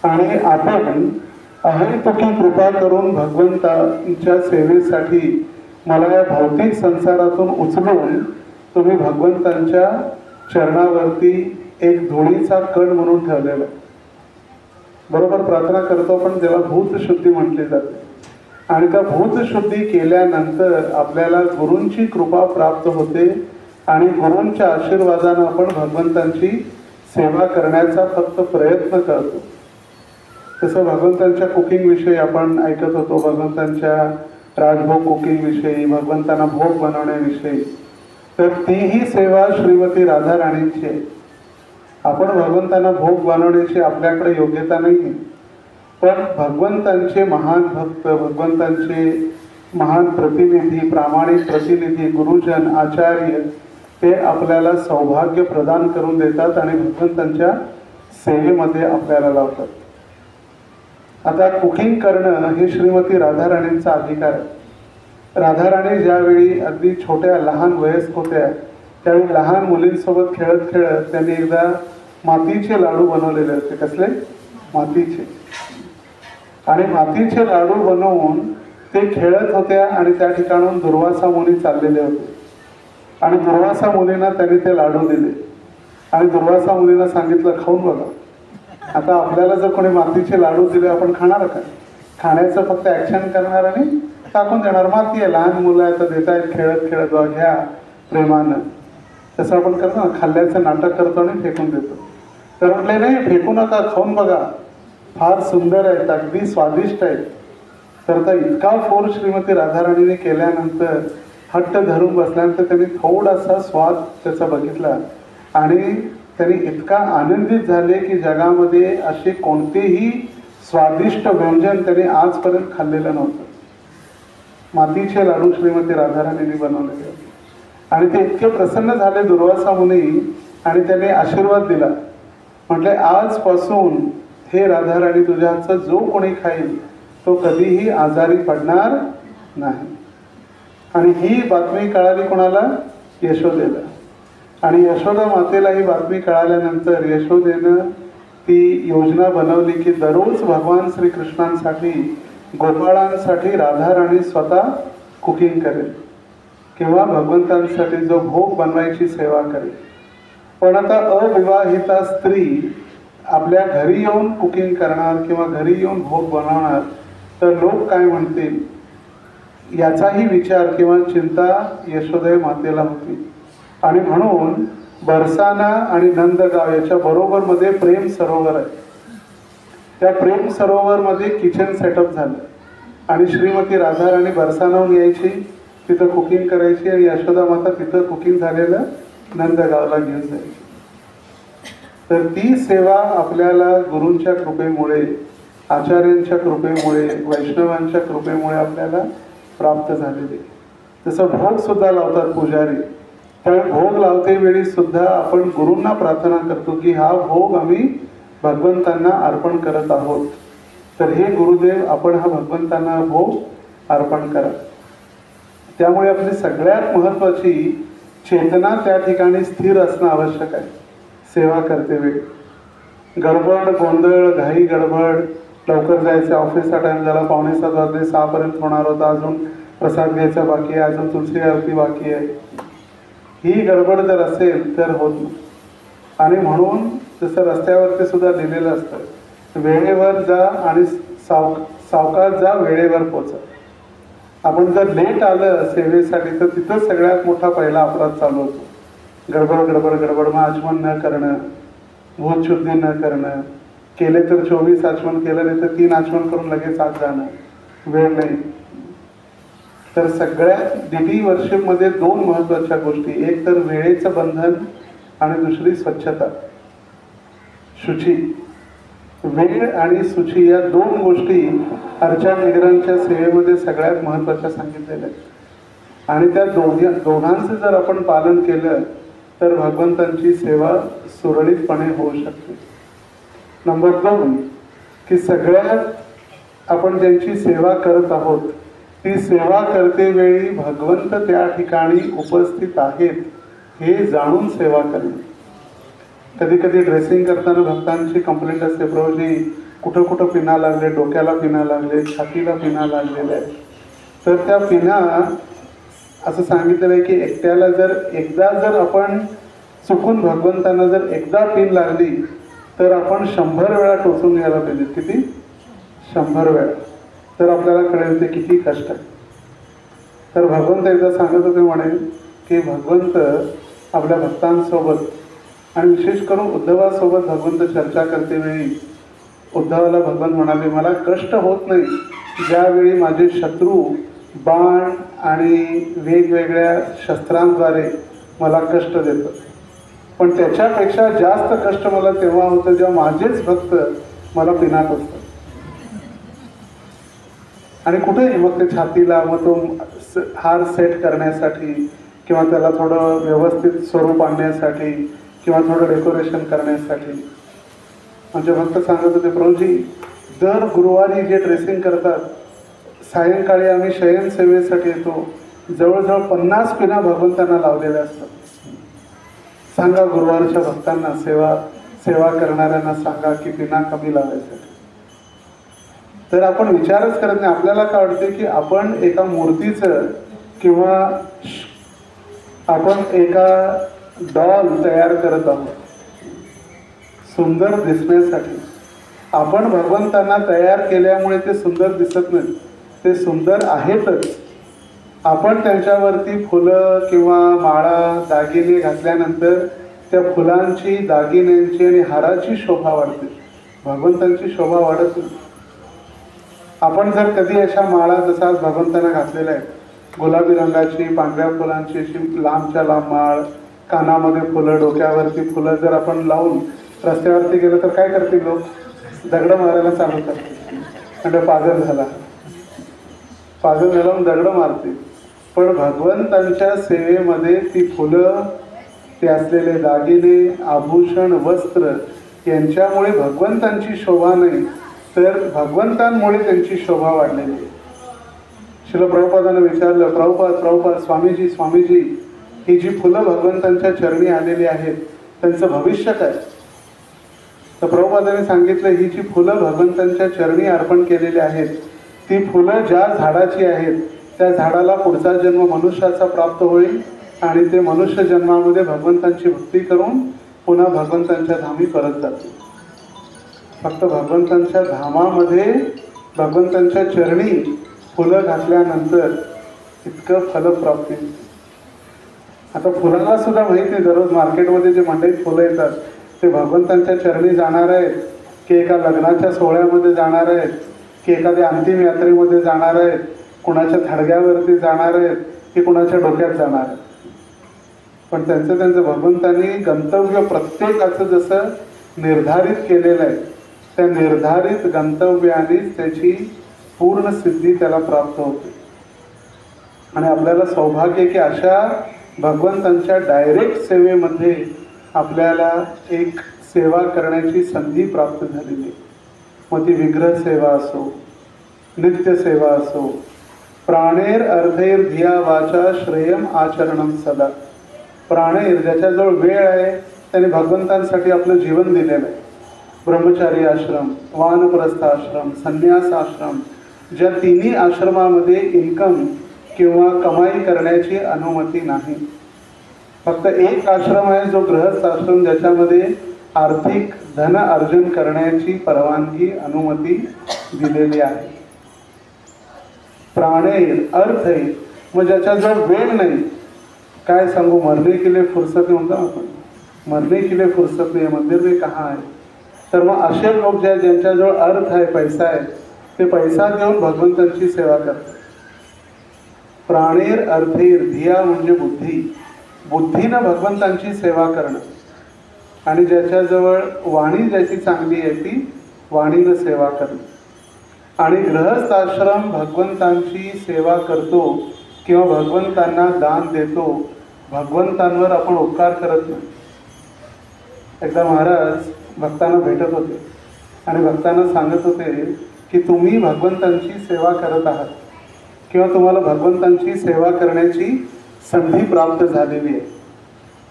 आणि आपण अहेतुकी कृपा करून भगवंतांच्या सेवेसाठी मला या भौतिक संसारातून उचलून तुम्ही भगवंतांच्या चरणावरती एक धुळीचा कण म्हणून ठेवलेला. बरोबर प्रार्थना करतो पण त्याला भूतशुद्धी म्हटली जाते. आणि त्या भूतशुद्धी केल्यानंतर आपल्याला गुरूंची कृपा प्राप्त होते आणि गुरूंच्या आशीर्वादाने आपण भगवंतांची सेवा करण्याचा फक्त प्रयत्न करतो. तसं भगवंतांच्या कुकिंग विषयी आपण ऐकत होतो, भगवंतांच्या राजभोग कुकिंग विषयी, भगवंतांना भोग बनवण्याविषयी. तर तीही सेवा श्रीमती राधा राणींची आहे. आपण भगवंतांना भोग बनवण्याची आपल्याकडे योग्यता नाही, पण भगवंतांचे महान भक्त, भगवंतांचे महान प्रतिनिधी, प्रामाणिक प्रतिनिधी, गुरुजन, आचार्य ते आपल्याला सौभाग्य प्रदान करून देतात आणि भगवंतांच्या सेवेमध्ये आपल्याला लावतात. आता कुकिंग करणं हे श्रीमती राधा राणींचा अधिकार आहे. राधा राणी ज्यावेळी अगदी छोट्या लहान वयस्क होत्या त्यावेळी लहान मुलींसोबत खेळत खेळत त्यांनी एकदा मातीचे लाडू बनवलेले होते. कसले? मातीचे. आणि मातीचे लाडू बनवून ते खेळत होत्या आणि त्या ठिकाणून दुर्वासा मुनी चाललेले होते आणि दुर्वासा मुनींना त्यांनी ते लाडू दिले आणि दुर्वासा मुनींना सांगितलं खाऊन बघा. आता आपल्याला जर कोणी मातीचे लाडू दिले आपण खाणार का? खाण्याचं फक्त ऍक्शन करणार आणि टाकून देणार. माती आहे, लहान मुलं आहे तर देतायत खेळत खेळत घ्या प्रेमानं. तसं आपण करतो ना, खाल्ल्याचं नाटक करतो आणि फेकून देतो. तर म्हटले नाही, फेकू नका, खाऊन बघा, फार सुंदर आहेत, अगदी स्वादिष्ट आहेत. तर आता इतका फोर्स श्रीमती राधाराणीने केल्यानंतर हट्ट धरून बसल्यानंतर त्यांनी थोडासा स्वाद त्याचा बघितला आणि त्यांनी इतका आनंदित झाले की जगामध्ये असे कोणतेही स्वादिष्ट व्यंजन त्यांनी आजपर्यंत खाल्लेलं नव्हतं. मातीचे लाडू श्रीमती राधाराणींनी बनवलेले होते आणि ते इतके प्रसन्न झाले दुर्वासा मुनी आणि त्यांनी आशीर्वाद दिला. म्हटले आजपासून हे राधाराणी तुझ्या हातचा जो कोणी खाईल तो कधीही आजारी पडणार नाही. आणि ही बातमी कळाली कोणाला? यशोदेला. आणि यशोदा मातेला ही बातमी कळाल्यानंतर यशोदेनं ती योजना बनवली की दररोज भगवान श्रीकृष्णांसाठी, गोपाळांसाठी राधाराणी स्वतः कुकिंग करेल किंवा भगवंतांसाठी जो भोग बनवायची सेवा करेल. पण आता अविवाहिता स्त्री आपल्या घरी येऊन कुकिंग करणार किंवा घरी येऊन भोग बनवणार तर लोक काय म्हणतील याचाही विचार किंवा चिंता यशोदे मातेला होती. आणि म्हणून बरसाना आणि नंदगाव याच्या बरोबर मध्ये प्रेम सरोवर आहे. त्या प्रेम सरोवर मध्ये किचन सेटअप झालं आणि श्रीमती राधाराणी बरसानाहून यायची, तिथं कुकिंग करायची आणि यशोदा माता तिथं कुकिंग झालेलं नंदगावला घेऊन जायची. तर ती सेवा आपल्याला गुरूंच्या कृपेमुळे, आचार्यांच्या कृपेमुळे, वैष्णवांच्या कृपेमुळे आपल्याला प्राप्त झालेली. तसं भोग सुद्धा लावतात पुजारी. त्यामुळे भोग लावते वेळी सुद्धा आपण गुरूंना प्रार्थना करतो की हा भोग आम्ही भगवंतांना अर्पण करत आहोत. तर हे गुरुदेव आपण हा भगवंतांना भोग अर्पण करा. त्यामुळे आपली सगळ्यात महत्त्वाची चेतना त्या ठिकाणी स्थिर असणं आवश्यक आहे. सेवा करते वेळी गडबड, गोंधळ, घाई गडबड, लवकर जायचं, ऑफिसचा टाइम झाला, 5:45 वाजले, 6 पर्यंत होणार होता, अजून प्रसाद घ्यायचा बाकी आहे, अजून तुलसी आरती बाकी आहे. ही गडबड जर असेल तर होत नाही. आणि म्हणून जसं रस्त्यावरती सुद्धा लिहिलेलं असतं वेळेवर जा आणि सावकाश जा, वेळेवर पोचा. आपण जर लेट आलं सेवेसाठी तर तिथंच सगळ्यात मोठा पहिला अपराध चालू होतो. गडबड गडबड गडबड, मग आचमन न करणं, भूतशुद्धी न करणं, केले तर 24 आचमन केलं नाही तर 3 आचमन करून लगेच आत जाणं, वेळ नाही. तर सगळ्यात डीटी वर्षिपमध्ये 2 महत्त्वाच्या गोष्टी, एक तर वेळेचं बंधन आणि दुसरी स्वच्छता, शुची. वेळ आणि शुची या 2 गोष्टी अर्चा निग्रहांच्या सेवेमध्ये सगळ्यात महत्त्वाच्या सांगितलेल्या आहेत. आणि त्या दोघांचं जर आपण पालन केलं तर भगवंतांची सेवा सुरळीतपणे होऊ शकते. नंबर 2 की सगळ्यात आपण ज्यांची सेवा करत आहोत ती सेवा करते वेळी भगवंत त्या ठिकाणी उपस्थित आहेत हे जाणून सेवा करणे. कधी कधी ड्रेसिंग करताना भक्तांची कंप्लेंट असते, प्रभूजी कुठं कुठं पिना लागले, डोक्याला पिना लागले, छातीला पिना लागलेल्या आहेत. तर त्या पिना असं सांगितलेलं आहे की एकट्याला जर एकदा जर आपण चुकून भगवंतांना जर एकदा पिन लागली तर आपण 100 वेळा टोचून घ्यायला पाहिजे. किती? 100 वेळा. तर आपल्याला कळेल ते किती कष्ट आहे. तर भगवंत एकदा सांगत होते म्हणे की भगवंत आपल्या भक्तांसोबत आणि विशेष करून उद्धवासोबत भगवंत चर्चा करते वेळी उद्धवाला भगवंत म्हणाले, मला कष्ट होत नाही ज्यावेळी माझे शत्रू बाण आणि वेगवेगळ्या शस्त्रांद्वारे मला कष्ट देतात, पण त्याच्यापेक्षा जास्त कष्ट मला तेव्हा होतं जेव्हा माझेच भक्त मला पिनात असतात. आणि कुठेही मग ते छातीला मग तो हार सेट करण्यासाठी किंवा त्याला थोडं व्यवस्थित स्वरूप आणण्यासाठी किंवा थोडं डेकोरेशन करण्यासाठी. म्हणजे भक्त सांगत होते, प्रभूजी दर गुरुवारी जे ड्रेसिंग करतात, सायंकाळी आम्ही शयन सेवेसाठी येतो, जवळजवळ 50 पिना भगवंतांना लावलेल्या असतात. सांगा गुरुवारच्या भक्तांना, सेवा करणाऱ्यांना सांगा की पिना कमी लावायसाठी. तर आपण विचारच करत नाही. आपल्याला काय वाटते की आपण एका मूर्तीचं किंवा आपण एका डॉल तयार करत आहोत सुंदर दिसण्यासाठी. आपण भगवंतांना तयार केल्यामुळे ते सुंदर दिसत नाही, ते सुंदर आहेतच. आपण त्यांच्यावरती फुलं किंवा माळा दागिने घातल्यानंतर त्या फुलांची, दागिन्यांची आणि हाराची शोभा वाढते, भगवंतांची शोभा वाढत नाही. आपण जर कधी अशा माळा जसा भगवंतांना घातलेल्या आहेत, गुलाबी रंगाची, पांढऱ्या फुलांची अशी लांबच्या लांब माळ, कानामध्ये फुलं, डोक्यावरती फुलं जर आपण लावून रस्त्यावरती गेलो तर काय करतील लोक? दगडं मारायला चालू करतील. म्हणजे पागल झाला म्हणून दगडं मारतील. पण भगवंतांच्या सेवेमध्ये ती फुलं, ते असलेले दागिने, आभूषण, वस्त्र यांच्यामुळे भगवंतांची शोभा नाही तर भगवंतांमुळे त्यांची शोभा वाढलेली आहे. श्रील प्रभुपादांना विचारलं, प्रभुपाद स्वामीजी ही जी फुलं भगवंतांच्या चरणी आलेली आहेत त्यांचं भविष्य काय? तर प्रभुपादांनी सांगितलं, ही जी फुलं भगवंतांच्या चरणी अर्पण केलेली आहेत, ती फुलं ज्या झाडाची आहेत त्या झाडाला पुढचा जन्म मनुष्याचा प्राप्त होईल आणि ते मनुष्य जन्मामध्ये भगवंतांची भक्ती करून पुन्हा भगवंतांच्या धामी परत जातील. फक्त भगवंतांच्या धामामध्ये भगवंतांच्या चरणी फुलं घातल्यानंतर इतकं फलप्राप्ती. आता फुलांना सुद्धा माहित नाही, दररोज मार्केटमध्ये जे मंडईत फुलं येतात ते भगवंतांच्या चरणी जाणार आहेत की एका लग्नाच्या सोहळ्यामध्ये जाणार आहेत की एखाद्या अंतिम यात्रेमध्ये जाणार आहेत, कुणाच्या थडग्यावरती जाणार आहेत की कुणाच्या डोक्यात जाणार आहेत. पण त्यांचं भगवंतांनी गंतव्य प्रत्येकाचं जसं निर्धारित केलेलं आहे, त्या निर्धारित गंतव्यानेच त्याची पूर्ण सिद्धी त्याला प्राप्त होते. आणि आपल्याला सौभाग्य की अशा भगवंतांच्या डायरेक्ट सेवेमध्ये आपल्याला एक सेवा करण्याची संधी प्राप्त झालेली आहे. मग ती विग्रह सेवा असो, नित्य सेवा असो, प्राणेर अर्धेर धिया वाचा श्रेयम आचरणम सदा. प्राणेर ज्याच्याजवळ वेळ आहे त्याने भगवंतांसाठी आपलं जीवन दिलेलं आहे. ब्रह्मचारी आश्रम, वानप्रस्थ आश्रम, संन्यास आश्रम, ज्या तिन्ही आश्रमामध्ये इन्कम किंवा कमाई करण्याची अनुमती नाही. फक्त एक आश्रम आहे जो गृहस्थ आश्रम, ज्याच्यामध्ये आर्थिक धन अर्जन करण्याची परवानगी, अनुमती दिलेली आहे. प्राणेर अर्थेर, मग ज्याच्याजवळ वेळ नाही, काय सांगू, मरने के लिए फुर्सत म्हणतो आपण, मरने के लिए फुर्सत नाही, मंदिर में कहाँ आहे. तर मग असे लोक ज्यांच्याजवळ अर्थ आहे, पैसा आहे, ते पैसा देऊन भगवंतांची सेवा करतात. प्राणेर अर्थेर धिया म्हणजे बुद्धी, बुद्धीनं भगवंतांची सेवा करणं. आणि ज्याच्याजवळ वाणी ज्याची चांगली आहे ती वाणीनं सेवा करणं. आणि गृहस्थ आश्रम भगवंतांची सेवा करतो किंवा भगवंतांना दान देतो, भगवंतांवर आपण उपकार करत नाही. एकदा महाराज भक्तांना भेटत होते आणि भक्तांना सांगत होते की तुम्ही भगवंतांची सेवा करत आहात किंवा तुम्हाला भगवंतांची सेवा करण्याची संधी प्राप्त झालेली आहे.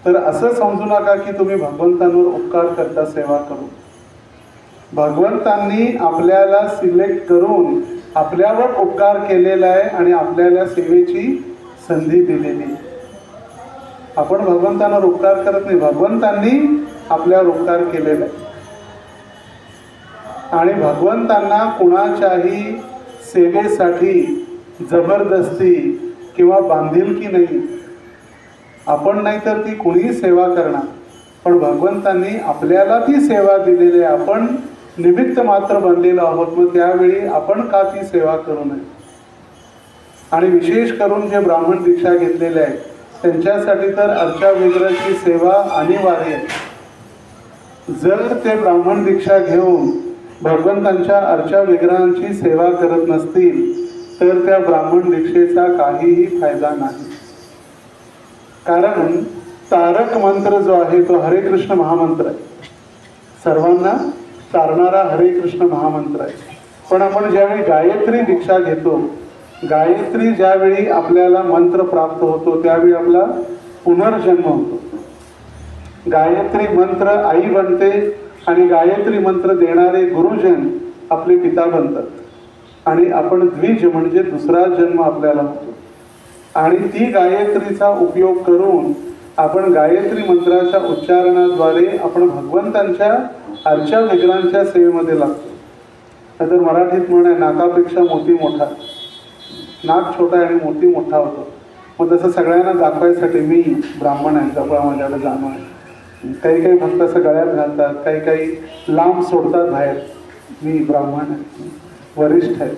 तर असं समजू नका की तुम्ही भगवंतांवर उपकार करता सेवा करून. भगवंतांनी आपल्याला सिलेक्ट करून आपल्यावर उपकार केलेला आहे आणि आपल्याला सेवेची संधी दिलेली. आपण भगवंतांवर उपकार करत नाही, भगवंतांनी आपल्यावर उपकार केलेला आहे. आणि भगवंतांना कुणाच्याही सेवेसाठी जबरदस्ती किंवा बांधिलकी नाही. आपण नाही तर ती कुणीही सेवा करणार, पण भगवंतांनी आपल्याला ती सेवा दिलेली आहे. आपण निमित्त मात्र बनलेलो आहोत, मग त्यावेळी आपण का ती सेवा करू नये. आणि विशेष करून जे ब्राह्मण दीक्षा घेतलेले आहेत त्यांच्यासाठी तर अर्चा विग्रहाची सेवा अनिवार्य आहे. जर ते ब्राह्मण दीक्षा घेऊन भगवंतांच्या अर्चा विग्रहांची सेवा करत नसतील तर त्या ब्राह्मण दीक्षेचा काहीही फायदा नाही. कारण तारक मंत्र जो आहे तो हरे कृष्ण महामंत्र आहे, सर्वांना तारणारा हरे कृष्ण महामंत्र आहे. पण आपण ज्यावेळी गायत्री दीक्षा घेतो, गायत्री ज्यावेळी आपल्याला मंत्र प्राप्त होतो त्यावेळी आपला पुनर्जन्म होतो. गायत्री मंत्र आई बनते आणि गायत्री मंत्र देणारे गुरुजन आपले पिता बनतात आणि आपण द्विज म्हणजे दुसरा जन्म आपल्याला होतो. आणि ती गायत्रीचा उपयोग करून आपण गायत्री मंत्राच्या उच्चारणाद्वारे आपण भगवंतांच्या अर्चा विग्रहांच्या सेवेमध्ये लागतो. नाहीतर मराठीत म्हण आहे, नाकापेक्षा मोती मोठा. नाक छोटा आहे आणि मोती मोठा होतो. मग तसं सगळ्यांना दाखवायसाठी मी ब्राह्मण आहे, जवळ माझ्याकडे जाणं आहे. काही काही फक्त असं गळ्यात घालतात, काही काही लांब सोडतात बाहेर, मी ब्राह्मण आहे, वरिष्ठ आहे.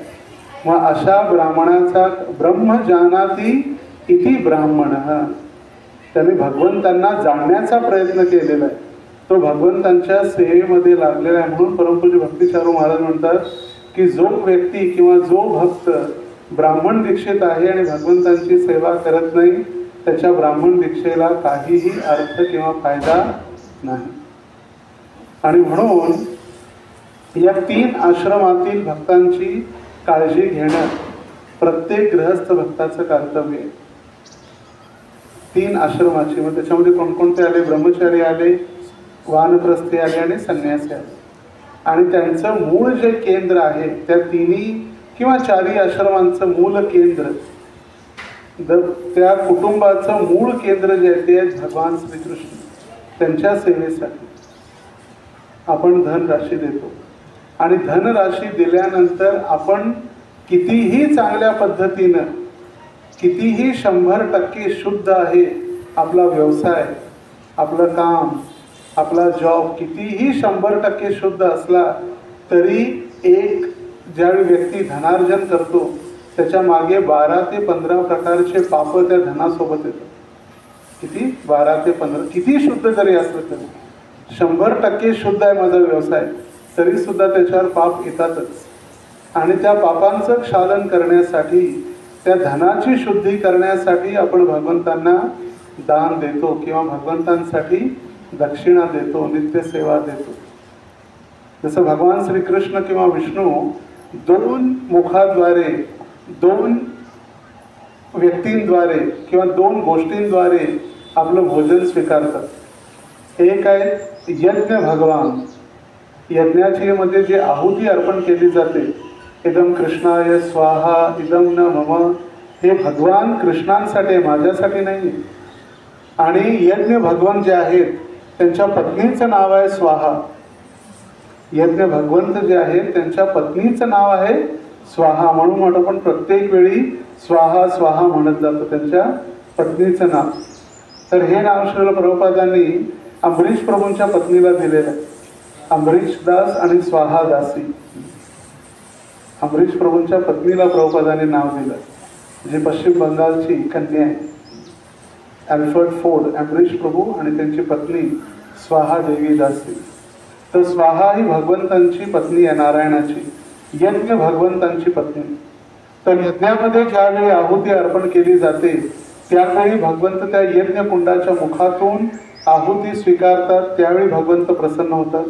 मग अशा ब्राह्मणाचा ब्रह्म जानाती इति ब्राह्मण, त्याने भगवंतांना जाणण्याचा प्रयत्न केलेला आहे, तो भगवंतांच्या सेवेमध्ये लागलेला आहे. म्हणून परमपूज्य भक्तिचारू महाराज म्हणतात की जो व्यक्ती किंवा जो भक्त ब्राह्मण दीक्षित आहे आणि भगवंतांची सेवा करत नाही त्याच्या ब्राह्मण दीक्षेला काहीही अर्थ किंवा फायदा नाही. आणि म्हणून या 3 आश्रमातील भक्तांची काळजी घेणं प्रत्येक गृहस्थ भक्ताचं कर्तव्य आहे. 3 आश्रमाची, मग त्याच्यामध्ये कोणकोणते आले? ब्रह्मचारी आले, वानप्रस्थी आले आणि संन्यासी आले. आणि त्यांचं मूळ जे केंद्र आहे त्या 3 किंवा 4 आश्रमांचं मूल केंद्र, त्या कुटुंबाचं मूळ केंद्र जे आहे ते भगवान श्रीकृष्ण. त्यांच्या सेवेसाठी आपण धनराशी देतो आणि धनराशी दिल्यानंतर आपण कितीही चांगल्या पद्धतीनं, कितीही 100% शुद्ध आहे आपला व्यवसाय, आपलं काम, आपला जॉब कितीही 100% शुद्ध असला तरी एक ज्यावेळी व्यक्ती धनार्जन करतो त्याच्या मागे 12 ते 15 प्रकारचे पाप त्या धनासोबत येतात. किती? 12 ते 15. किती शुद्ध जरी असलं तरी, 100% शुद्ध आहे माझा व्यवसाय तरी सुद्धा त्याच्यावर पाप येतातच. आणि त्या पापांचं क्षालन करण्यासाठी, त्या धनाची शुद्धी करण्यासाठी आपण भगवंतांना दान देतो किंवा भगवंतांसाठी दक्षिणा देतो, नित्यसेवा देतो. जसं भगवान श्रीकृष्ण किंवा विष्णू 2 मुखाद्वारे, 2 व्यक्तींद्वारे किंवा 2 गोष्टींद्वारे आपलं भोजन स्वीकारतात. एक आहे यज्ञ भगवान, यज्ञाची मध्ये जे आहुती अर्पण केली जाते, इदम कृष्णाय स्वाहा इदम न मम, हे भगवान कृष्णांसाठी, माझ्यासाठी नाही. आणि यज्ञ भगवान जे आहेत त्यांच्या पत्नीचं नाव आहे स्वाहा. यज्ञ भगवंत जे आहेत त्यांच्या पत्नीचं नाव आहे स्वाहा. म्हणून आपण प्रत्येक वेळी स्वाहा स्वाहा म्हणत जातो त्यांच्या पत्नीचं नाव. तर हे नाव श्रील प्रभुपादांनी अमरीश प्रभूंच्या पत्नीला दिलेलं आहे. अमरीश दास आणि स्वाहा दासी. अमरीश प्रभूंच्या पत्नीला प्रभुपादांनी नाव दिलं, जी पश्चिम बंगालची कन्या आहे, अल्फ्रेड फोर्ड. अमरीश प्रभू आणि त्यांची पत्नी स्वाहा देवी दासी. तर स्वाहा ही भगवंतांची पत्नी आहे, नारायणाची. यज्ञ भगवंतांची पत्नी. तर यज्ञामध्ये ज्यावेळी आहुती अर्पण केली जाते त्यावेळी भगवंत त्या यज्ञ कुंडाच्या मुखातून आहुती स्वीकारतात, त्यावेळी भगवंत प्रसन्न होतात.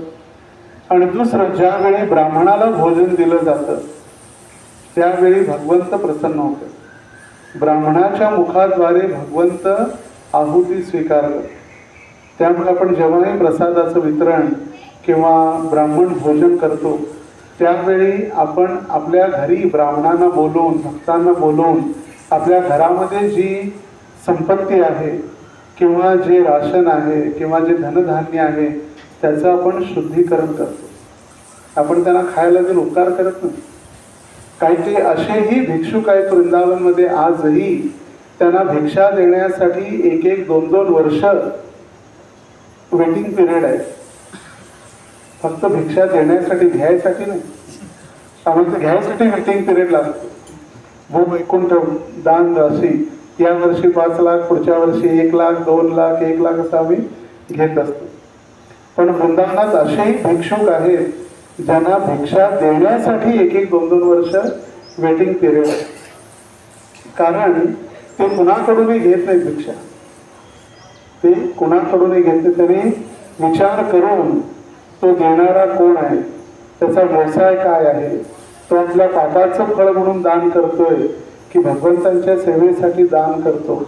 आणि दुसरं, ज्यावेळी ब्राह्मणाला भोजन दिलं जातं त्यावेळी भगवंत प्रसन्न होतात. ब्राह्मणाच्या मुखाद्वारे भगवंत आहुती स्वीकारतात. त्यामुळे आपण जेव्हाही प्रसादाचं वितरण किंवा ब्राह्मण भोजन करतो त्यावेळी आपण आपल्या घरी ब्राह्मणांना बोलवून भक्तांना बोलवून आपल्या घरामध्ये जी संपत्ती आहे किंवा जे राशन आहे किंवा जे धनधान्य आहे त्याचं आपण शुद्धीकरण करतो. आपण त्यांना खायला जे उपकार करत नाही. काही ते असेही भिक्षुक आहेत वृंदावनमध्ये आजही, त्यांना भिक्षा देण्यासाठी 1-1, 2-2 वर्ष वेटिंग पिरियड आहे. फक्त भिक्षा देण्यासाठी, घ्यायसाठी नाही. आम्हाला घ्यायसाठी वेटिंग पिरियड लागतो. भू वैकुंठ दान राशी या वर्षी 5 लाख, पुढच्या वर्षी 1 लाख, 2 लाख, 1 लाख असं आम्ही घेत असतो. पण वृंदावनात असेही भिक्षुक आहेत ज्यांना भिक्षा देण्यासाठी 1-1, 2-2 वर्ष वेटिंग पिरियड आहे. कारण ते कुणाकडूनही घेत नाही भिक्षा. ते कुणाकडूनही घेत नाही. त्यांनी विचार करून तो देणारा कोण आहे, त्याचा व्यवसाय काय आहे, तो आपल्या पापाचं फळ म्हणून दान करतोय की भगवंतांच्या सेवेसाठी दान करतो,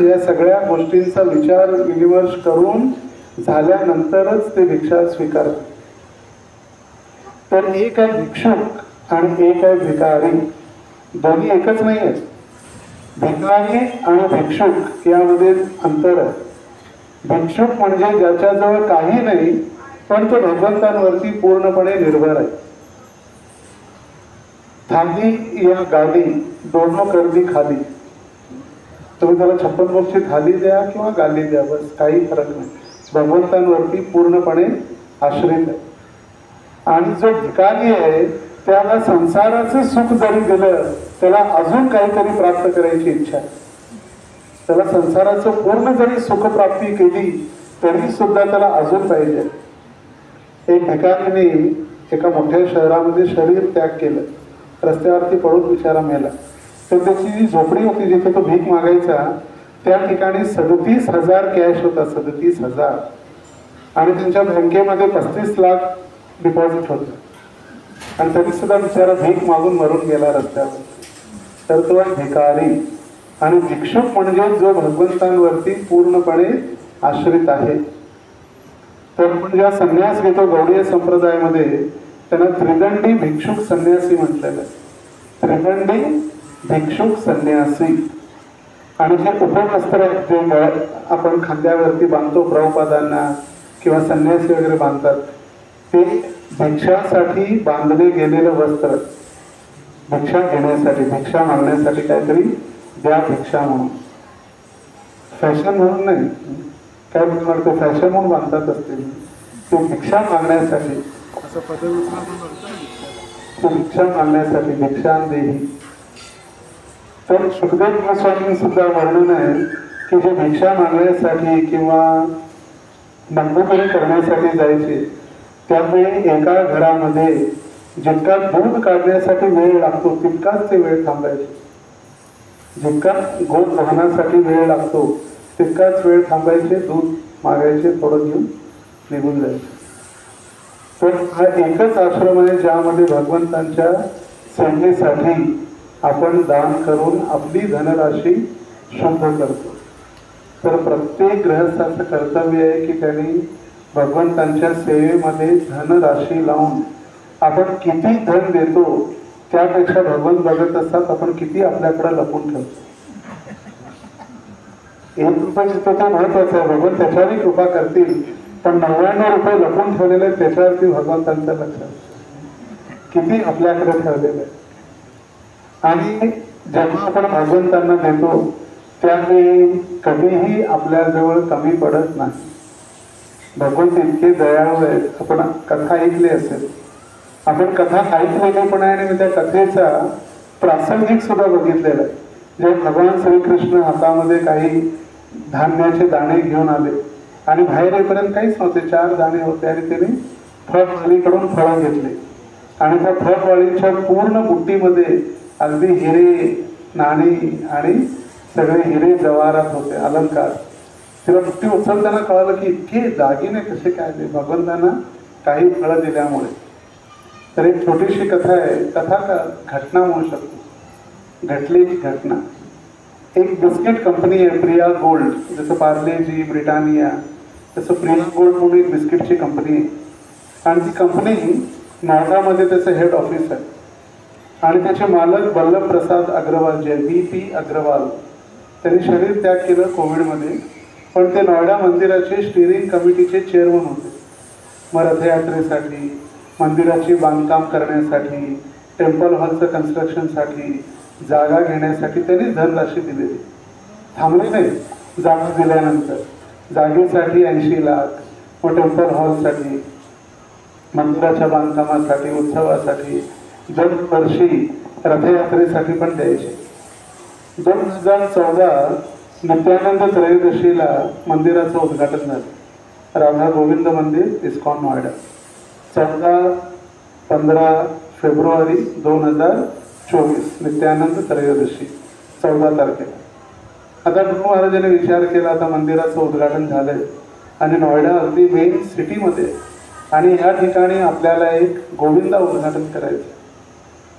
या सगळ्या गोष्टींचा विचार विनिमर्श करून झाल्यानंतरच ते भिक्षा स्वीकारतात. तर एक आहे भिक्षुक आणि एक आहे भिकारी. दोन्ही एकच नाही आहेत. भिकारी आणि भिक्षुक यामध्ये अंतर आहे. भिक्षुक म्हणजे ज्याच्याजवळ काही नाही पण तो भगवंतांवरती पूर्णपणे निर्भर आहे. थाली या गादी दोनों गर्दी खाली. तुम्ही त्याला 56 भोगची थाली द्या किंवा गाली द्या, बस काही फरक नाही. भगवंतांवरती पूर्णपणे आश्रित आहे. आणि जो भिकारी आहे त्याला संसाराचं सुख जरी दिलं त्याला अजून काहीतरी प्राप्त करायची इच्छा आहे. त्याला संसाराचं पूर्ण जरी सुखप्राप्ती केली तरी सुद्धा त्याला अजून पाहिजे. एक भिकारीने एका मोठ्या शहरामध्ये शरीर त्याग केलं. रस्त्यावरती पडून बिचारा मेला. तर त्याची जी झोपडी होती जिथे तो भीक मागायचा त्या ठिकाणी 37,000 कॅश होता. 37,000. आणि त्यांच्या बँकेमध्ये 35 लाख डिपॉझिट होतं. आणि तरी सुद्धा बिचारा भीक मागून मरून गेला रस्त्यावर. तर तो आहे भिकारी. आणि भिक्षुक म्हणजे जो भगवंतांवरती पूर्णपणे आश्रित आहे. तर आपण ज्या संन्यास घेतो गौडीय संप्रदायामध्ये त्यांना त्रिदंडी भिक्षुक संन्यासी म्हटलेलं आहे. त्रिदंडी भिक्षुक संन्यासी. आणि जे उपवस्त्र आहेत जे आपण खांद्यावरती बांधतो प्रभुपादांना किंवा संन्यासी वगैरे बांधतात ते भिक्षासाठी बांधले गेलेलं वस्त्र. भिक्षा घेण्यासाठी, भिक्षा मागण्यासाठी काहीतरी द्या भिक्षा म्हणून. फॅशन म्हणून नाही, काय म्हणतो फॅशन म्हणून बांधतात असतील. तो भिक्षा मागण्यासाठी असं पदवी तो भिक्षा मागण्यासाठी भिक्षा देही. तर सुखदेव गोस्वामी सुद्धा वर्णन आहे की जे भिक्षा मागण्यासाठी किंवा नंबुकरी करण्यासाठी जायचे त्यावेळी एका घरामध्ये जितका दूध काढण्यासाठी वेळ लागतो तितकाच ते वेळ थांबायचे. जितका गोद वाहनासाठी वेळ लागतो तितकाच वेळ थांबायचे, दूध मागायचे, थोडं घेऊन निघून जायचे. तर हा एकच आश्रम आहे ज्यामध्ये भगवंतांच्या सेवेसाठी आपण दान करून आपली धनराशी शुद्ध करतो. तर प्रत्येक गृहस्थाचं कर्तव्य आहे की त्यांनी भगवंतांच्या सेवेमध्ये धनराशी लावून आपण किती धन देतो त्यापेक्षा भगवंत बघत असतात आपण किती आपल्याकडे लपून ठेवतो. 1 रुपयाची तो महत्वाचं आहे. भगवंत त्याच्यावरही कृपा करतील पण 99 रुपये लपून ठेवलेले त्याच्यावरती भगवंतांचं लक्ष किती आपल्याकडे ठेवलेलं आहे. आणि जेव्हा आपण भगवंतांना देतो त्यावेळी कधीही आपल्याजवळ कमी पडत नाही. भगवंत इतके दयाळू आहेत. आपण कथा ऐकली असेल, आपण कथा ऐकलेली पण आहे आणि त्या कथेचा प्रासंगिक सुद्धा बघितलेला आहे. जेव्हा भगवान श्रीकृष्ण हातामध्ये काही धान्याचे दाणे घेऊन आले आणि बाहेर येईपर्यंत काहीच नव्हते, 4 दाणे होते आणि त्यांनी फळवाळीकडून फळं घेतले आणि त्या फळवाळीच्या पूर्ण बुट्टीमध्ये अगदी हिरे, नाणी आणि सगळे हिरे जवाहरात होते, अलंकार. तिला बुट्टी उचलताना कळालं की इतके दागिने कसे काय ते भगवंतांना काही फळं दिल्यामुळे. तर एक छोटीशी कथा आहे. कथा का घटना म्हणू शकतो, घडलेली घटना. एक बिस्किट कंपनी आहे प्रिया गोल्ड. जसं पार्ले जी, ब्रिटानिया, तसं प्रिया गोल्ड म्हणून एक बिस्किटची कंपनी आहे. आणि ती कंपनी नोएडामध्ये त्याचं हेड ऑफिस आहे आणि त्याचे मालक वल्लभ प्रसाद अग्रवाल जे BP अग्रवाल, त्यांनी शरीर त्याग केलं कोविडमध्ये, पण ते नोएडा मंदिराचे स्टिअरिंग कमिटीचे चेअरमन होते. मग रथयात्रेसाठी, मंदिराची बांधकाम करण्यासाठी, टेम्पल हॉलचं कन्स्ट्रक्शनसाठी, जागा घेण्यासाठी त्यांनी धनराशी दिलेली. थांबले नाही. जागा दिल्यानंतर जागेसाठी 80 लाख, व टेम्पल हॉलसाठी, मंदिराच्या बांधकामासाठी, उत्सवासाठी, दरवर्षी रथयात्रेसाठी पण द्यायचे. 2014 नित्यानंद त्रयोदशीला मंदिराचं उद्घाटन झालं. राधा गोविंद मंदिर, इस्कॉन नोएडा. 14-15 फेब्रुवारी 2024 नित्यानंद त्रयोदशी 14 तारखेला. आता गुरु महाराजांनी विचार केला, आता मंदिराचं उद्घाटन झालंय आणि नोएडा अगदी मेन सिटीमध्ये, आणि या ठिकाणी आपल्याला एक गोविंदा उद्घाटन करायचं.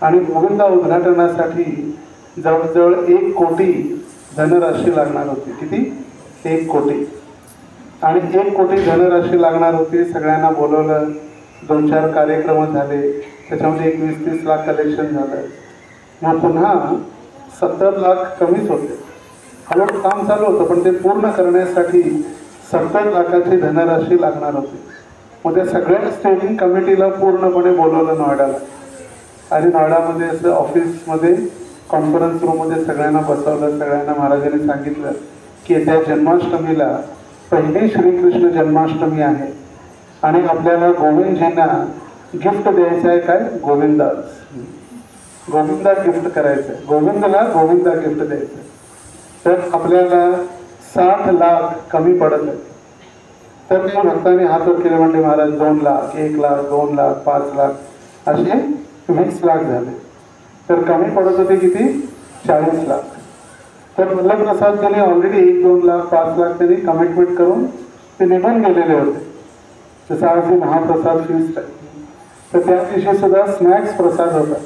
आणि गोविंदा उद्घाटनासाठी जवळजवळ 1 कोटी धनराशी लागणार होती. किती? 1 कोटी. आणि 1 कोटी धनराशी लागणार होती. सगळ्यांना बोलवलं, 2-4 कार्यक्रम झाले, त्याच्यामध्ये 21-30 लाख कलेक्शन झालं. मग पुन्हा 70 लाख कमीच होते. हळूहळू काम चालू होतं, पण ते पूर्ण करण्यासाठी 70 लाखाची धनराशी लागणार होती. मग त्या सगळ्या स्टेअरिंग कमिटीला पूर्णपणे बोलवलं नोएडाला, आणि नोएडामध्ये असं ऑफिसमध्ये कॉन्फरन्स रूममध्ये सगळ्यांना बसवलं. सगळ्यांना महाराजांनी सांगितलं की येत्या जन्माष्टमीला पहिली श्रीकृष्ण जन्माष्टमी आहे आणि आपल्याला गोविंदजींना गिफ्ट द्यायचं आहे. काय? गोविंदा. गोविंदा गिफ्ट करायचं आहे. गोविंदला गोविंदा गिफ्ट द्यायचं आहे. तर आपल्याला 60 लाख कमी पडत आहे. तर त्या भक्तांनी हात वर केले, म्हणजे महाराज 2 लाख, 1 लाख, 2 लाख, 5 लाख असे 20 लाख झाले. तर कमी पडत होते किती? 40 लाख. तर वल्लभ प्रसाद त्यांनी ऑलरेडी 1-2 लाख, 5 लाख त्यांनी कमिटमेंट करून ते निघून गेलेले होते. जसं आज महाप्रसाद फीस्ट आहे, तर त्या दिवशी सुद्धा स्नॅक्स प्रसाद होता.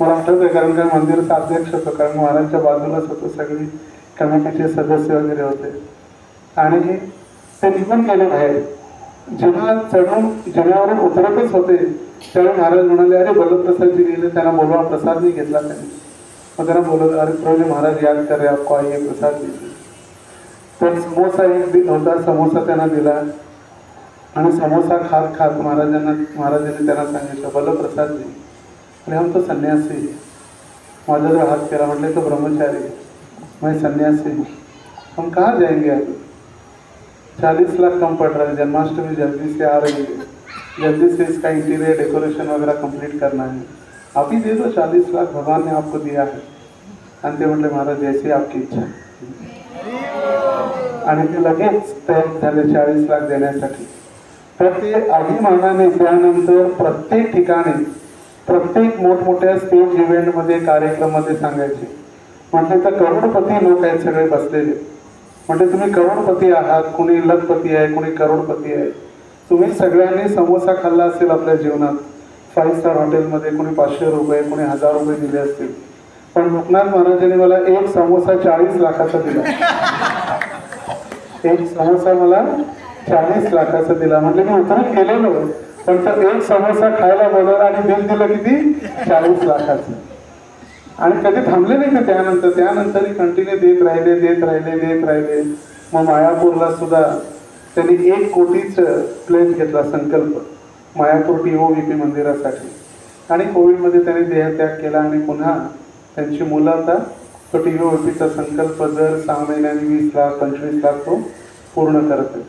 मला आठवत आहे, कारण काय मंदिराचा अध्यक्ष होतो, कारण महाराजांच्या बाजूलाच होतो, सगळी कमिटीचे सदस्य वगैरे होते. आणि ते निघून गेले बाहेर. जेव्हा चढून जिन्यावरून उतरतच होते त्यावेळी महाराज म्हणाले, अरे वल्लभप्रसादजी गेले, त्यांना बोलवा, प्रसाद नाही घेतला त्यांनी. मग त्यांना बोलवलं, अरे प्रभूजी महाराज याद करे आपको, आइए प्रसाद दीजिए. तर समोसा एक होता, समोसा त्यांना दिला. आणि समोसा खात खात महाराजांनी त्यांना सांगितलं, वल्लभप्रसादजी, अरे हम तो सन्यासी, माझ्याजवळ हात केला, म्हटले तो ब्रह्मचारी, मैं सन्यासी हूँ, हम कहाँ जाएंगे अभी? 40 लाख कम पड़ रहा है, जन्माष्टमी जल्दी से आ रही है, जल्दी से इसका इंटीरियर डेकोरेशन वगैरह कंप्लीट करना है, आप ही दे दो 40 लाख, भगवान ने आपको दिया है. आणि ते म्हटले, महाराज जैसी आपकी इच्छा. आणि ते लगेच तयार झाले 40 लाख देण्यासाठी. तर ते अभिमानाने त्यानंतर प्रत्येक ठिकाणी, प्रत्येक मोठमोठ्या स्टेज इव्हेंटमध्ये, कार्यक्रममध्ये सांगायचे. म्हटले तर करोडपती लोक आहेत सगळे बसलेले. म्हणजे तुम्ही करोडपती आहात, कुणी लखपती आहे, कुणी करोडपती आहे. तुम्ही सगळ्यांनी समोसा खाल्ला असेल आपल्या जीवनात, 5 स्टार हॉटेलमध्ये, कुणी 500 रुपये, कुणी 1000 रुपये दिले असतील. पण लोकनाथ महाराजांनी मला एक समोसा 40 लाखाचा दिला. एक समोसा मला 40 लाखाचा दिला. म्हटलं मी उतरून गेलेलो, पण तर एक समोसा खायला बोलवला आणि बिल दिलं किती? 40 लाखाचं. आणि कधी थांबले नाही का त्यानंतरही कंटिन्यू देत राहिले. मग मायापूरला सुद्धा त्यांनी 1 कोटीचं प्लेस घेतला, संकल्प, मायापूर TOVP मंदिरासाठी. आणि कोविडमध्ये त्यांनी देहत्याग केला आणि पुन्हा त्यांची मुलं आता तो TOVPचा संकल्प दर 6 महिन्यांनी 20 लाख 25 लाख तो पूर्ण करते.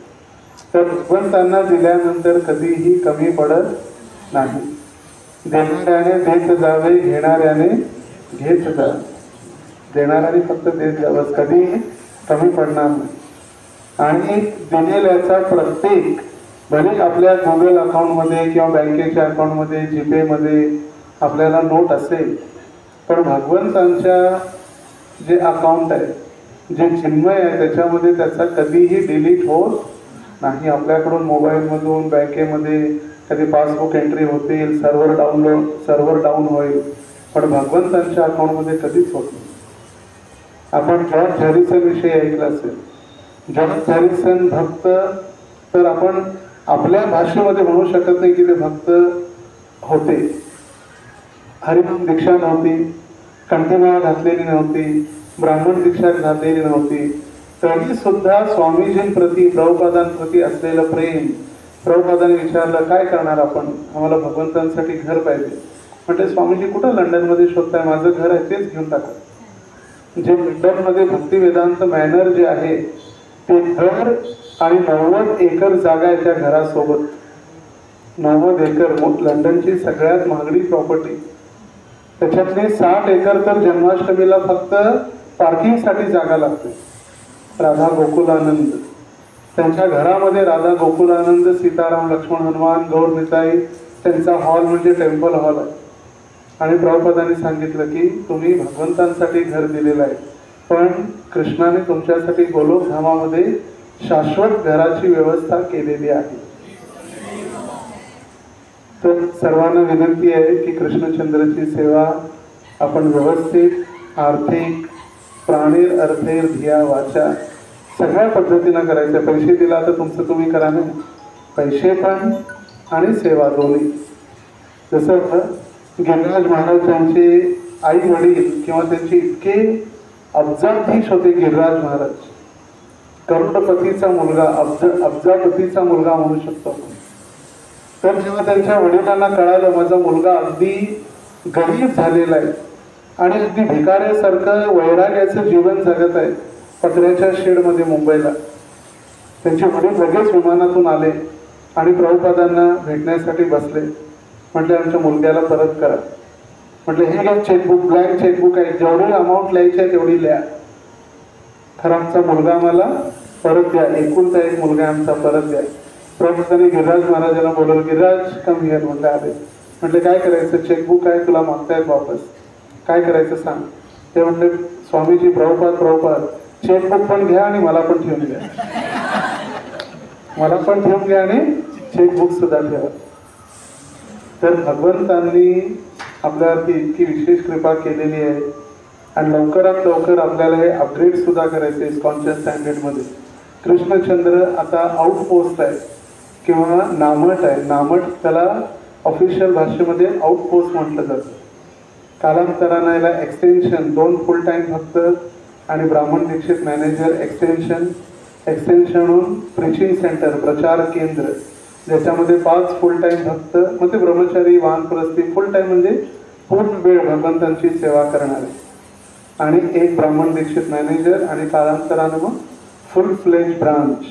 तर भगवंतांना दिल्यानंतर कधीही कमी पडत नाही. देणाऱ्याने देत जावे, घेणाऱ्याने घेत जा. देणाऱ्याने फक्त देत जावं, कधीही कमी पडणार नाही. आणि दिलेल्याचा प्रत्येक, भले आपल्या गुगल अकाउंटमध्ये किंवा बँकेच्या अकाउंटमध्ये, जीपेमध्ये आपल्याला नोट असेल, पण भगवंतांच्या जे अकाउंट आहे, जे चिन्मय आहे, त्याच्यामध्ये त्याचा कधीही डिलीट होत नाही. आपल्याकडून मोबाईलमधून बँकेमध्ये कधी पासबुक एंट्री होतील, सर्व्हर डाऊन होईल, पण भगवंतांच्या अकाउंटमध्ये कधीच होत नाही. आपण जॉर्ज हॅरिसन विषयी ऐकलं असेल. जॉर्ज हॅरिसन भक्त, तर आपण आपल्या भाषेमध्ये म्हणू शकत नाही की ते भक्त होते. हरिनाम दीक्षा नव्हती, कंठमाळा घातलेली नव्हती, ब्राह्मण दीक्षा घातलेली नव्हती, तरी सुद्धा स्वामीजींप्रती प्रभुपादांप्रती असलेलं प्रेम. प्रभुपादांनी विचारलं काय करणार आपण, आम्हाला भगवंतांसाठी घर पाहिजे. म्हटले स्वामीजी कुठं लंडनमध्ये शोधताय, माझं घर आहे तेच घेऊन टाका. जे लंडनमध्ये भक्ती वेदांत मॅनर जे आहे ते घर आणि 90 एकर जागा आहे त्या घरासोबत. 90 एकर लंडनची सगळ्यात महागडी प्रॉपर्टी. त्याच्यातले 60 एकर तर जन्माष्टमीला फक्त पार्किंगसाठी जागा लागते. राधा गोकुलानंद त्यांच्या घरामध्ये राधा गोकुलानंद, सीताराम, लक्ष्मण, हनुमान, गौर निताई त्यांचा हॉल म्हणजे टेम्पल हॉल आहे. आणि प्रभुपादांनी सांगितलं की तुम्ही भगवंतांसाठी घर दिलेलं आहे, पण कृष्णाने तुमच्यासाठी गोलोकधामामध्ये शाश्वत घराची व्यवस्था केलेली आहे. तर सर्वांना विनंती आहे की कृष्णचंद्राची सेवा आपण व्यवस्थित आर्थिक प्राणीर अर्थेर धिया वाचा सगळ्या पद्धतीनं करायचं. पैसे दिला तर तुमचं तुम्ही करा ना, पैसे पण आणि सेवा दोन्ही. जसं गिरिराज महाराजांचे आई वडील किंवा त्यांचे इतके अब्जाधीश होते. गिरिराज महाराज करोडपतीचा मुलगा, अब्जापतीचा मुलगा म्हणू शकतो आपण. तर जेव्हा त्यांच्या वडिलांना कळालं माझा मुलगा अगदी गरीब झालेला आहे आणि अगदी भिकाऱ्यासारखं वैराग्याचं जीवन जगत आहे पत्र्याच्या शेडमध्ये मुंबईला, त्यांचे वडील लगेच विमानातून आले आणि प्रभुपादांना भेटण्यासाठी बसले. म्हटले आमच्या मुलग्याला परत करा. म्हटले हे घ्या चेकबुक, ब्लँक चेकबुक आहे, जेवढी अमाऊंट लिहायची आहे तेवढी लिहा. खरं आमचा मुलगा मला परत द्या, एकुलता एक मुलगा आमचा परत द्या. प्रभुपादांनी गिरिराज महाराजांना बोलवलं, गिरिराज कम हिअर. म्हटलं आले. म्हटले काय करायचं, चेकबुक आहे तुला मागतायत वापस, काय करायचं सांग. ते म्हटले स्वामीजी प्रभुपाद चेकबुक पण घ्या आणि मला पण ठेवून घ्या, मला पण ठेवून घ्या आणि चेकबुक सुद्धा ठेवा. तर भगवंतांनी आपल्यावरती इतकी विशेष कृपा केलेली आहे आणि लवकरात लवकर आपल्याला हे अपग्रेड सुद्धा करायचे इस्कॉनच्या स्टँडर्डमध्ये. कृष्णचंद्र आता आउटपोस्ट आहे किंवा नामट आहे. नामट त्याला ऑफिशियल भाषेमध्ये आउटपोस्ट म्हटलं जातं. कालांतरानं याला एक्सटेन्शन 2 फुल टाईम भक्त आणि ब्राह्मण दीक्षित मॅनेजर, एक्सटेन्शनहून प्रिचिंग सेंटर प्रचार केंद्र ज्याच्यामध्ये 5 फुल टाईम भक्त, मग ते ब्रह्मचारी वानप्रस्थी फुल टाईम म्हणजे पूर्ण वेळ भगवंतांची सेवा करणारे, आणि एक ब्राह्मण दीक्षित मॅनेजर आणि कालांतरानं मग फुल फ्लेज ब्रांच.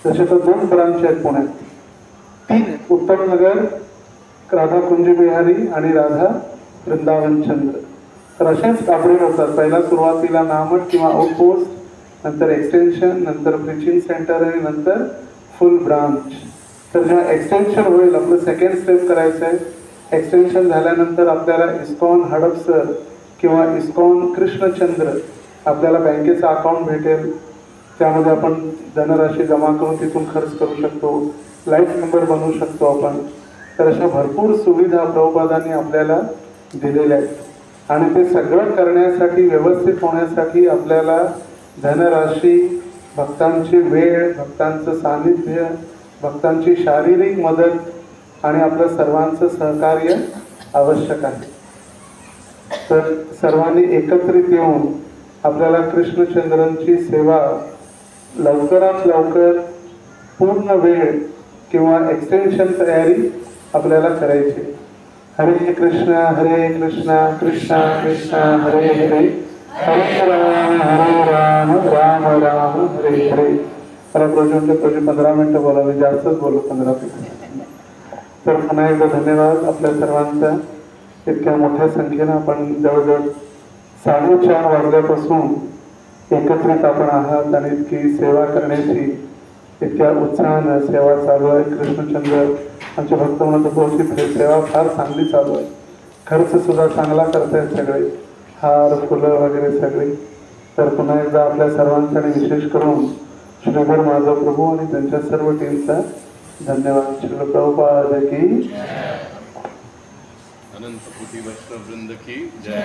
तसे तर 2 ब्रांच आहेत पुण्यात, 3 उत्तम नगर, राधा कुंज बिहारी आणि राधा वृंदावन चंद्र. तर असेच अपडेट होतात. पहिला सुरुवातीला नामट किंवा आउटपोस्ट, नंतर एक्सटेन्शन, नंतर प्रिचिंग सेंटर आणि नंतर फुल ब्रांच. तर जेव्हा एक्सटेन्शन होईल आपलं सेकंड स्टेप करायचं आहे. एक्सटेन्शन झाल्यानंतर आपल्याला इस्कॉन हडपसर किंवा इस्कॉन कृष्णचंद्र आपल्याला बँकेचं अकाउंट भेटेल. त्यामध्ये आपण धनराशी जमा करून तिथून खर्च करू शकतो, लाईफ मेंबर बनवू शकतो आपण. तर अशा भरपूर सुविधा प्रभुपादांनी आपल्याला दिलेल्या आहेत आणि ते सगळं करण्यासाठी, व्यवस्थित होण्यासाठी आपल्याला धनराशी, भक्तांची वेळ, भक्तांचं सानिध्य, भक्तांची शारीरिक मदत आणि आपलं सर्वांचं सहकार्य आवश्यक आहे. तर सर्वांनी एकत्रित येऊन आपल्याला कृष्णचंद्रांची सेवा लवकरात लवकर पूर्ण वेळ किंवा एक्सटेन्शन तयारी आपल्याला करायची. हरे कृष्णा कृष्णा कृष्णा हरे हरे, हरे राम राम राम हरे हरे. मला प्रोजेक्ट 15 मिनिटं बोलावे, जास्तच बोलू 15 मिनिटं. तर पुन्हा एकदा धन्यवाद आपल्या सर्वांचा. इतक्या मोठ्या संख्येनं आपण जवळजवळ 4:30 वाजल्यापासून एकत्रित आपण आहात आणि इतकी सेवा करण्याची इतक्या उत्साहानं सेवा चालू आहे. कृष्णचंद्र आमचे भक्त म्हणत होते सेवा फार चांगली चालू आहे, खर्च सुद्धा चांगला करतायत सगळे, हार फुलं वगैरे सगळे. तर पुन्हा एकदा आपल्या सर्वांचा आणि विशेष करून श्रीधर माधव प्रभू आणि त्यांच्या सर्व टीमचा धन्यवाद. श्री प्रभुपाद की अनंत कोटी वैष्णव वृंद की जय.